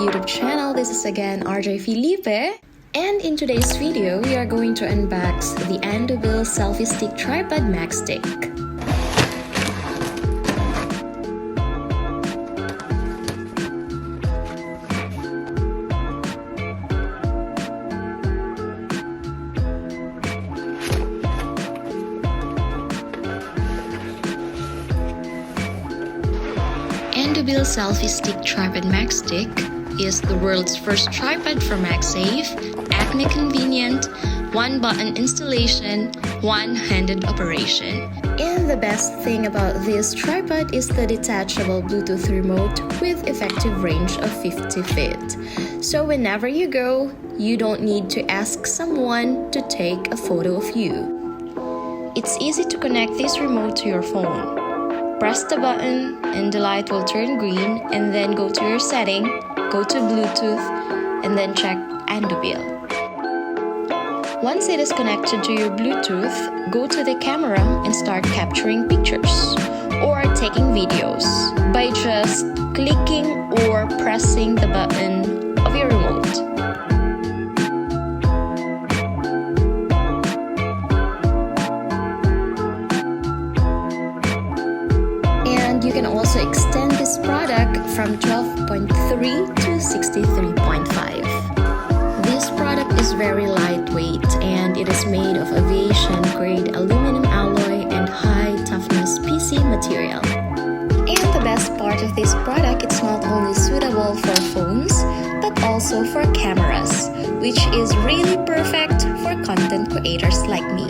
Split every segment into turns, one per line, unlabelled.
YouTube channel. This is again Rjphilippi, and in today's video, we are going to unbox the ANDOBIL Selfie Stick Tripod Magstick. ANDOBIL Selfie Stick Tripod Magstick is the world's first tripod for magsafe, acne convenient, one-button installation, one-handed operation. And the best thing about this tripod is the detachable Bluetooth remote with effective range of 50 feet. So whenever you go, you don't need to ask someone to take a photo of you. It's easy to connect this remote to your phone. Press the button and the light will turn green, and then go to your setting, go to Bluetooth, and then check ANDOBIL. Once it is connected to your Bluetooth, go to the camera and start capturing pictures or taking videos by just clicking or pressing the button of your remote. You can also extend this product from 12.3 to 63.5. This product is very lightweight and it is made of aviation-grade aluminum alloy and high-toughness PC material. And the best part of this product, it's not only suitable for phones, but also for cameras, which is really perfect for content creators like me.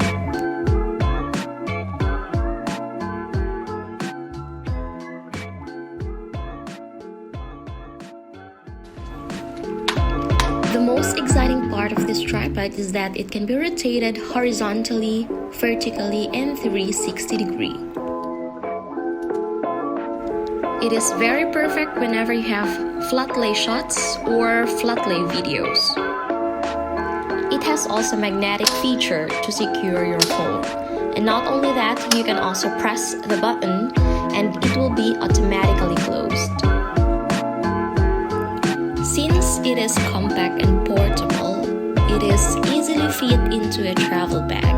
The most exciting part of this tripod is that it can be rotated horizontally, vertically, and 360 degree. It is very perfect whenever you have flat lay shots or flat lay videos. It has also a magnetic feature to secure your phone. And not only that, you can also press the button and it will be automatically closed. Since it is compact and portable, it is easily fit into a travel bag.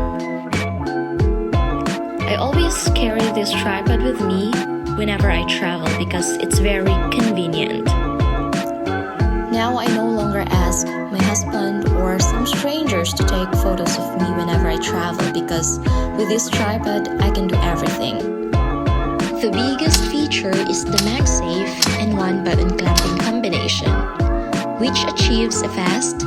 I always carry this tripod with me whenever I travel because it's very convenient. Now I no longer ask my husband or some strangers to take photos of me whenever I travel because with this tripod I can do everything. The biggest feature is the MagSafe and one-button clamping combination, which achieves a fast,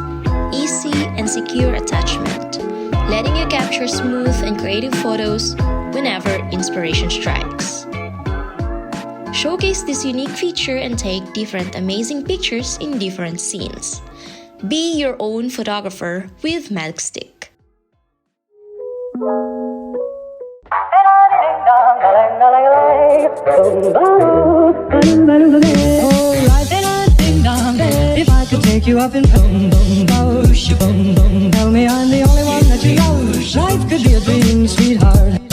easy, and secure attachment, letting you capture smooth and creative photos whenever inspiration strikes. Showcase this unique feature and take different amazing pictures in different scenes. Be your own photographer with Magstick.
If I could take you up in boom, boom, boom, boom, boom, tell me I'm the only one that you know. Life could be a dream, sweetheart.